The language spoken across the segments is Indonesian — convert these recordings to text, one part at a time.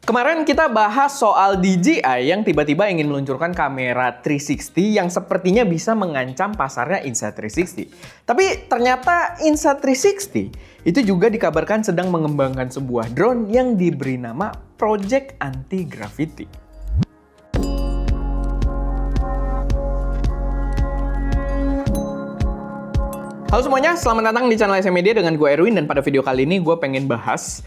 Kemarin kita bahas soal DJI yang tiba-tiba ingin meluncurkan kamera 360 yang sepertinya bisa mengancam pasarnya Insta360. Tapi ternyata Insta360 itu juga dikabarkan sedang mengembangkan sebuah drone yang diberi nama Project Anti-Gravity. Halo semuanya, selamat datang di channel SM Media dengan gue Erwin, dan pada video kali ini gue pengen bahas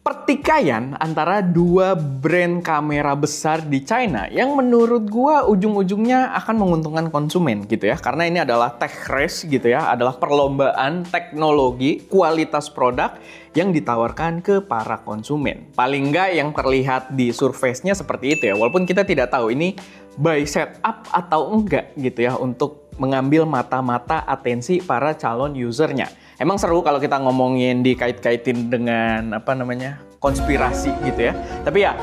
pertikaian antara dua brand kamera besar di China yang menurut gua ujung-ujungnya akan menguntungkan konsumen gitu ya. Karena ini adalah tech race gitu ya, adalah perlombaan teknologi, kualitas produk yang ditawarkan ke para konsumen. Paling nggak yang terlihat di surface-nya seperti itu ya, walaupun kita tidak tahu ini by setup atau enggak gitu ya untuk mengambil mata-mata atensi para calon usernya. Emang seru kalau kita ngomongin dikait-kaitin dengan konspirasi gitu ya. Tapi ya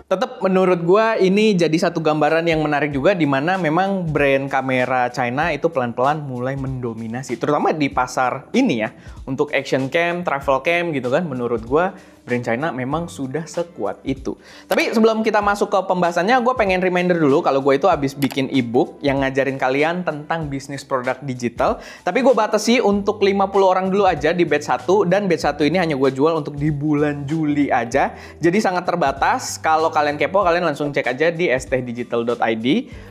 tetap menurut gua ini jadi satu gambaran yang menarik juga, di mana memang brand kamera China itu pelan-pelan mulai mendominasi, terutama di pasar ini ya, untuk action cam, travel cam gitu kan. Menurut gua brand China memang sudah sekuat itu. Tapi sebelum kita masuk ke pembahasannya, gue pengen reminder dulu kalau gue itu habis bikin ebook yang ngajarin kalian tentang bisnis produk digital. Tapi gue batasi untuk 50 orang dulu aja di batch 1, dan batch 1 ini hanya gue jual untuk di bulan Juli aja. Jadi sangat terbatas. Kalau kalian kepo, kalian langsung cek aja di stdigital.id.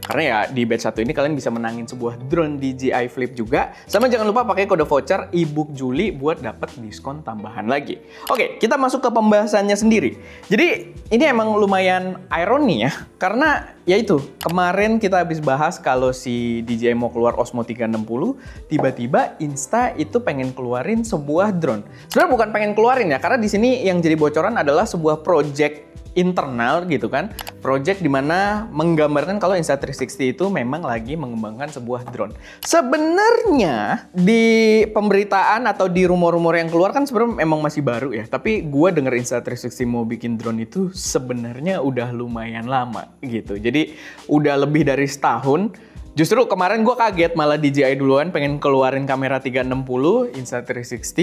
Karena ya di batch 1 ini kalian bisa menangin sebuah drone DJI Flip juga. Sama jangan lupa pakai kode voucher ebook Juli buat dapat diskon tambahan lagi. Oke, kita masuk ke pembahasannya sendiri. Jadi ini emang lumayan ironi ya, karena yaitu kemarin kita habis bahas kalau si DJI mau keluar Osmo 360, tiba-tiba Insta itu pengen keluarin sebuah drone. Sebenarnya bukan pengen keluarin ya, karena di sini yang jadi bocoran adalah sebuah project internal gitu kan, project dimana menggambarkan kalau Insta360 itu memang lagi mengembangkan sebuah drone. Sebenarnya di pemberitaan atau di rumor-rumor yang keluar kan sebenarnya emang masih baru ya, tapi gue denger Insta360 mau bikin drone itu sebenarnya udah lumayan lama gitu. Jadi udah lebih dari setahun. Justru kemarin gue kaget, malah DJI duluan pengen keluarin kamera 360, Insta360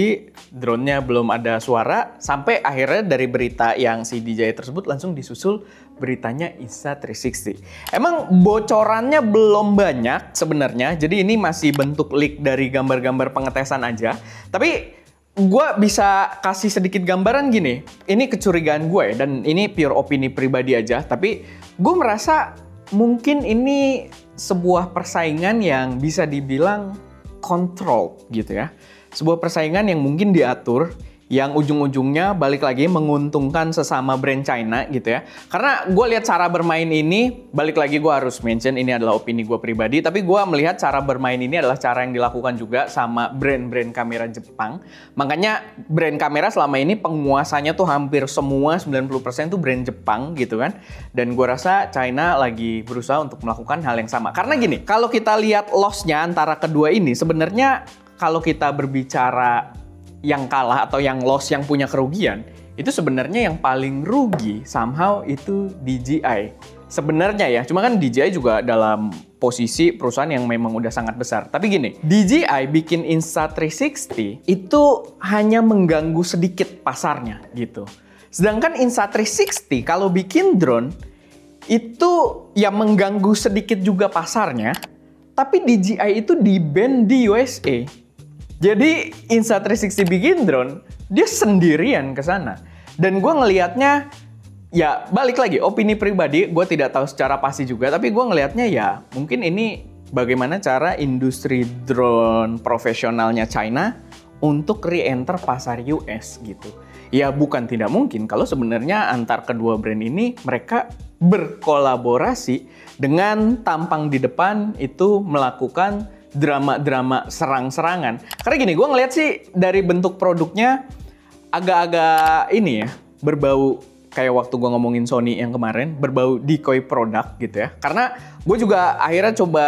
drone-nya belum ada suara, sampai akhirnya dari berita yang si DJI tersebut langsung disusul beritanya Insta360. Emang bocorannya belum banyak sebenarnya, jadi ini masih bentuk leak dari gambar-gambar pengetesan aja. Tapi gue bisa kasih sedikit gambaran gini, ini kecurigaan gue ya, dan ini pure opini pribadi aja, tapi gue merasa mungkin ini sebuah persaingan yang bisa dibilang kontrol gitu ya. Sebuah persaingan yang mungkin diatur, yang ujung-ujungnya balik lagi menguntungkan sesama brand China gitu ya. Karena gue lihat cara bermain ini, balik lagi gue harus mention ini adalah opini gue pribadi, tapi gue melihat cara bermain ini adalah cara yang dilakukan juga sama brand-brand kamera Jepang. Makanya brand kamera selama ini penguasanya tuh hampir semua 90% tuh brand Jepang gitu kan. Dan gue rasa China lagi berusaha untuk melakukan hal yang sama. Karena gini, kalau kita lihat loss-nya antara kedua ini, sebenarnya kalau kita berbicara yang kalah atau yang loss, yang punya kerugian, itu sebenarnya yang paling rugi somehow itu DJI. Sebenarnya ya, cuma kan DJI juga dalam posisi perusahaan yang memang udah sangat besar. Tapi gini, DJI bikin Insta360 itu hanya mengganggu sedikit pasarnya gitu. Sedangkan Insta360 kalau bikin drone itu ya mengganggu sedikit juga pasarnya, tapi DJI itu di-ban di USA. Jadi Insta360 bikin drone, dia sendirian ke sana. Dan gue ngelihatnya, ya balik lagi, opini pribadi, gue tidak tahu secara pasti juga, tapi gue ngelihatnya ya mungkin ini bagaimana cara industri drone profesionalnya China untuk re-enter pasar US gitu. Ya bukan tidak mungkin kalau sebenarnya antar kedua brand ini mereka berkolaborasi dengan tampang di depan itu melakukan drama-drama serang-serangan. Karena gini, gue ngeliat sih dari bentuk produknya agak-agak ini ya, berbau kayak waktu gue ngomongin Sony yang kemarin, berbau decoy produk gitu ya. Karena gue juga akhirnya coba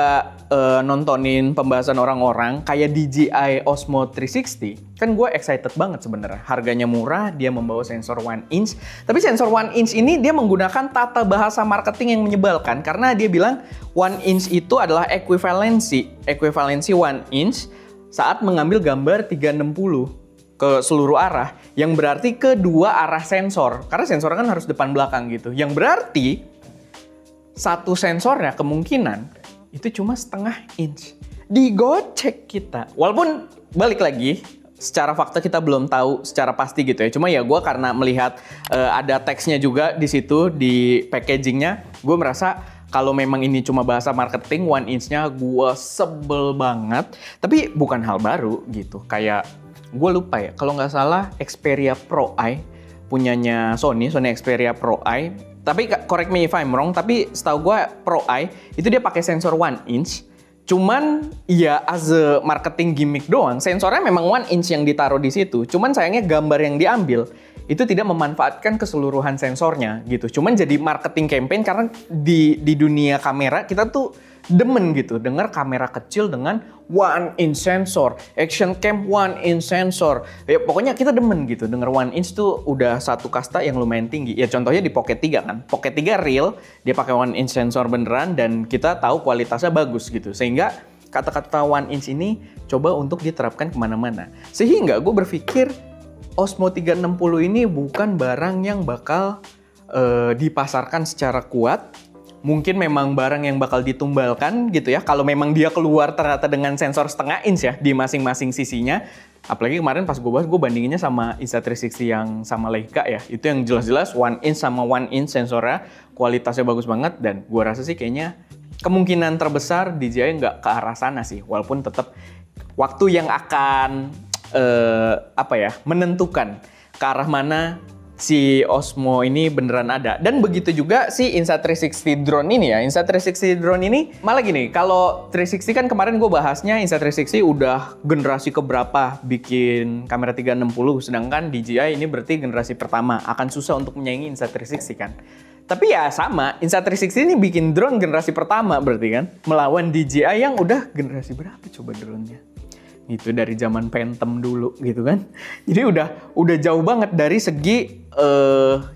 nontonin pembahasan orang-orang kayak DJI Osmo 360. Kan gue excited banget sebenarnya. Harganya murah, dia membawa sensor 1 inch. Tapi sensor 1 inch ini dia menggunakan tata bahasa marketing yang menyebalkan. Karena dia bilang 1 inch itu adalah ekuivalensi 1 inch saat mengambil gambar 360. ke seluruh arah, yang berarti kedua arah sensor. Karena sensor kan harus depan belakang gitu. Yang berarti satu sensornya kemungkinan itu cuma setengah inch. Digocek kita. Walaupun balik lagi, secara fakta kita belum tahu secara pasti gitu ya. Cuma ya gue karena melihat ada teksnya juga di situ di packagingnya, gue merasa kalau memang ini cuma bahasa marketing, 1 inch-nya gue sebel banget. Tapi bukan hal baru gitu. Kayak gue lupa ya, kalau nggak salah Xperia Pro Eye punyanya Sony Xperia Pro Eye. Tapi correct me if I'm wrong, tapi setahu gue Pro Eye itu dia pakai sensor 1 inch. Cuman ya as a marketing gimmick doang, sensornya memang 1 inch yang ditaruh di situ. Cuman sayangnya gambar yang diambil itu tidak memanfaatkan keseluruhan sensornya gitu. Cuman jadi marketing campaign karena di dunia kamera kita tuh demen gitu dengar kamera kecil dengan 1 inch sensor, action cam 1 inch sensor. Ya pokoknya kita demen gitu dengar 1 inch tuh udah satu kasta yang lumayan tinggi. Ya contohnya di Pocket 3 kan. Pocket 3 real, dia pakai 1 inch sensor beneran dan kita tahu kualitasnya bagus gitu. Sehingga kata-kata 1 inch ini coba untuk diterapkan kemana-mana. Sehingga gue berpikir Osmo 360 ini bukan barang yang bakal dipasarkan secara kuat. Mungkin memang barang yang bakal ditumbalkan gitu ya. Kalau memang dia keluar ternyata dengan sensor setengah inch ya di masing-masing sisinya. Apalagi kemarin pas gue bahas, gue bandinginnya sama Insta360 yang sama Leica ya. Itu yang jelas-jelas 1 inch sama 1 inch sensornya kualitasnya bagus banget. Dan gue rasa sih kayaknya kemungkinan terbesar DJI nggak ke arah sana sih. Walaupun tetap waktu yang akan menentukan ke arah mana si Osmo ini beneran ada. Dan begitu juga si Insta360 drone ini ya. Insta360 drone ini malah gini, kalau 360 kan kemarin gue bahasnya Insta360 udah generasi keberapa bikin kamera 360, sedangkan DJI ini berarti generasi pertama. Akan susah untuk menyaingi Insta360 kan. Tapi ya sama, Insta360 ini bikin drone generasi pertama berarti kan. Melawan DJI yang udah generasi berapa coba drone-nya? Itu dari zaman Phantom dulu gitu kan. Jadi udah jauh banget dari segi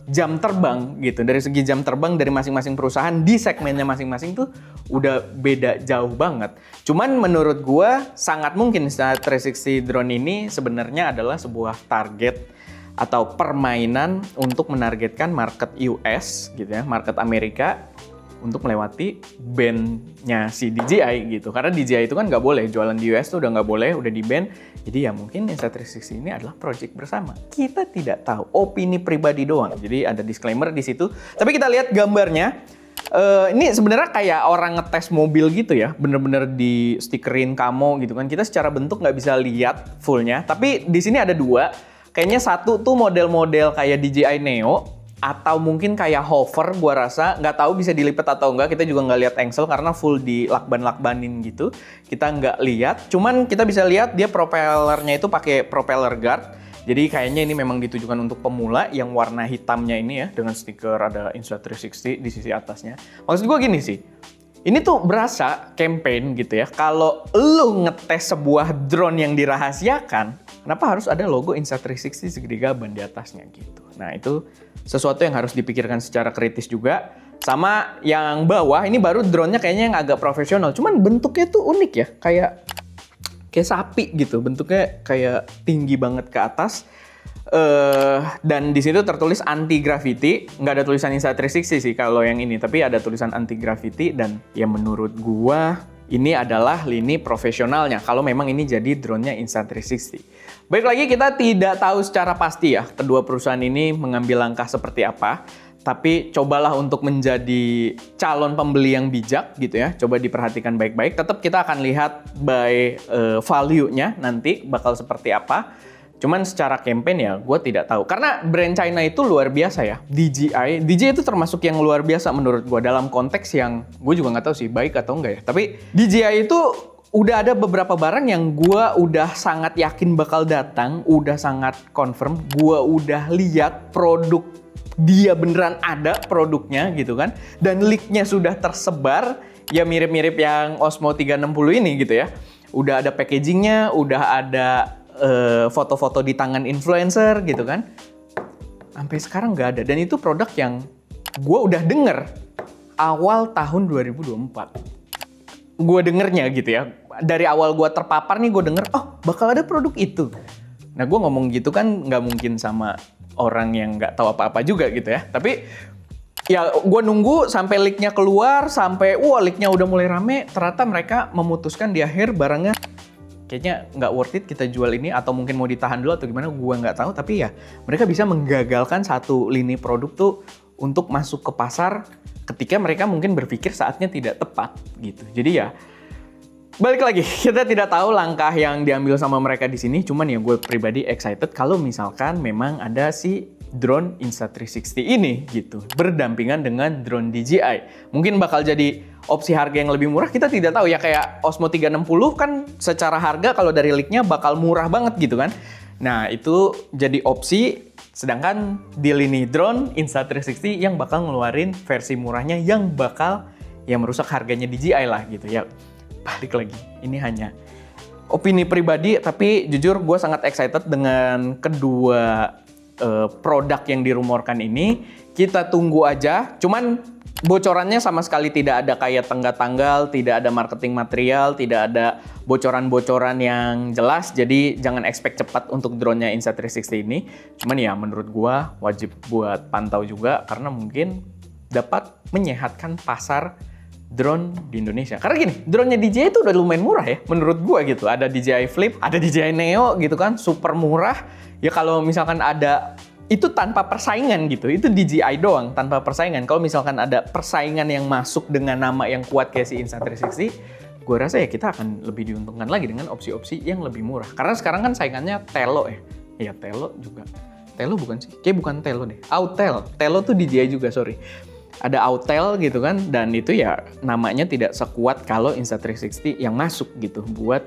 jam terbang gitu. Dari segi jam terbang dari masing-masing perusahaan di segmennya masing-masing tuh udah beda jauh banget. Cuman menurut gua sangat mungkin Insta360 drone ini sebenarnya adalah sebuah target atau permainan untuk menargetkan market US gitu ya, market Amerika, untuk melewati ban-nya si DJI gitu. Karena DJI itu kan nggak boleh, jualan di US tuh udah nggak boleh, udah di-ban. Jadi ya mungkin Insta360 ini adalah project bersama. Kita tidak tahu, opini pribadi doang. Jadi ada disclaimer di situ. Tapi kita lihat gambarnya. Ini sebenarnya kayak orang ngetes mobil gitu ya. Bener-bener di stikerin camo gitu kan. Kita secara bentuk nggak bisa lihat fullnya. Tapi di sini ada dua. Kayaknya satu tuh model-model kayak DJI Neo. Atau mungkin kayak hover, gua rasa nggak tahu bisa dilipat atau enggak. Kita juga nggak lihat engsel karena full di lakban-lakbanin gitu. Kita nggak lihat. Cuman kita bisa lihat dia propellernya itu pakai propeller guard. Jadi kayaknya ini memang ditujukan untuk pemula yang warna hitamnya ini ya dengan stiker ada Insta360 di sisi atasnya. Maksud gua gini sih. Ini tuh berasa campaign gitu ya. Kalau lu ngetes sebuah drone yang dirahasiakan, kenapa harus ada logo Insta360 segede gaban di atasnya gitu. Nah itu sesuatu yang harus dipikirkan secara kritis juga. Sama yang bawah, ini baru drone-nya kayaknya yang agak profesional. Cuman bentuknya tuh unik ya, kayak sapi gitu. Bentuknya kayak tinggi banget ke atas. Dan di situ tertulis anti gravity. Nggak ada tulisan Insta360 sih kalau yang ini, tapi ada tulisan anti gravity. Dan ya menurut gua ini adalah lini profesionalnya kalau memang ini jadi drone-nya Insta360. Baik lagi, kita tidak tahu secara pasti ya kedua perusahaan ini mengambil langkah seperti apa. Tapi cobalah untuk menjadi calon pembeli yang bijak gitu ya. Coba diperhatikan baik-baik. Tetap kita akan lihat by value-nya nanti bakal seperti apa. Cuman secara campaign ya gue tidak tahu. Karena brand China itu luar biasa ya. DJI itu termasuk yang luar biasa menurut gue. Dalam konteks yang gue juga nggak tahu sih baik atau enggak ya. Tapi DJI itu udah ada beberapa barang yang gue udah sangat yakin bakal datang. Udah sangat confirm. Gue udah lihat produk dia beneran ada produknya gitu kan. Dan leak-nya sudah tersebar. Ya mirip-mirip yang Osmo 360 ini gitu ya. Udah ada packagingnya, udah ada foto-foto di tangan influencer gitu kan. Sampai sekarang nggak ada. Dan itu produk yang gue udah denger awal tahun 2024. Gue dengernya gitu ya. Dari awal gue terpapar nih gue denger, oh bakal ada produk itu. Nah, gue ngomong gitu kan nggak mungkin sama orang yang nggak tahu apa-apa juga gitu ya. Tapi ya gue nunggu sampai leak-nya keluar, sampai leak-nya udah mulai rame, ternyata mereka memutuskan di akhir barangnya kayaknya nggak worth it kita jual ini, atau mungkin mau ditahan dulu atau gimana, gue nggak tahu. Tapi ya mereka bisa menggagalkan satu lini produk tuh untuk masuk ke pasar ketika mereka mungkin berpikir saatnya tidak tepat gitu. Jadi ya balik lagi, kita tidak tahu langkah yang diambil sama mereka di sini. Cuman ya gue pribadi excited kalau misalkan memang ada si drone Insta360 ini gitu, berdampingan dengan drone DJI. Mungkin bakal jadi opsi harga yang lebih murah, kita tidak tahu ya. Kayak Osmo 360 kan secara harga kalau dari leak-nya bakal murah banget gitu kan. Nah, itu jadi opsi, sedangkan di lini drone Insta360 yang bakal ngeluarin versi murahnya yang bakal ya merusak harganya DJI lah gitu ya. Balik lagi, ini hanya opini pribadi, tapi jujur gue sangat excited dengan kedua produk yang dirumorkan ini. Kita tunggu aja, cuman bocorannya sama sekali tidak ada kayak tanggal-tanggal, tidak ada marketing material, tidak ada bocoran-bocoran yang jelas. Jadi jangan expect cepat untuk drone-nya Insta360 ini. Cuman ya menurut gua wajib buat pantau juga, karena mungkin dapat menyehatkan pasar drone di Indonesia. Karena gini, drone-nya DJI itu udah lumayan murah ya menurut gua gitu. Ada DJI Flip, ada DJI Neo gitu kan, super murah. Ya kalau misalkan ada, itu tanpa persaingan gitu, itu DJI doang tanpa persaingan. Kalau misalkan ada persaingan yang masuk dengan nama yang kuat kayak si Insta360, gue rasa ya kita akan lebih diuntungkan lagi dengan opsi-opsi yang lebih murah. Karena sekarang kan saingannya Tello ya. Ya Tello juga. Tello bukan sih? Kayak bukan Tello deh. Autel. Tello tuh DJI juga, sorry. Ada Autel gitu kan, dan itu ya namanya tidak sekuat kalau Insta360 yang masuk gitu buat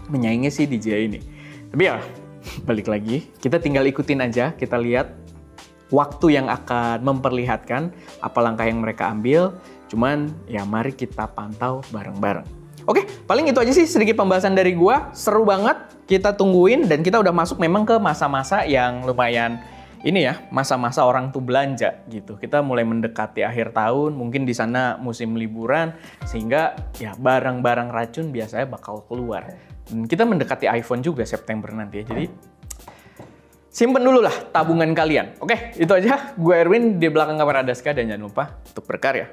menyaingi si DJI ini. Tapi ya balik lagi, kita tinggal ikutin aja, kita lihat waktu yang akan memperlihatkan apa langkah yang mereka ambil. Cuman ya mari kita pantau bareng-bareng. Oke, paling itu aja sih sedikit pembahasan dari gua. Seru banget, kita tungguin, dan kita udah masuk memang ke masa-masa yang lumayan ini ya, masa-masa orang tuh belanja gitu. Kita mulai mendekati akhir tahun, mungkin di sana musim liburan, sehingga ya barang-barang racun biasanya bakal keluar. Dan kita mendekati iPhone juga September nanti ya. Jadi simpen dulu lah tabungan kalian. Oke, itu aja. Gue Erwin, di belakang kamera Daska, dan jangan lupa untuk berkarya.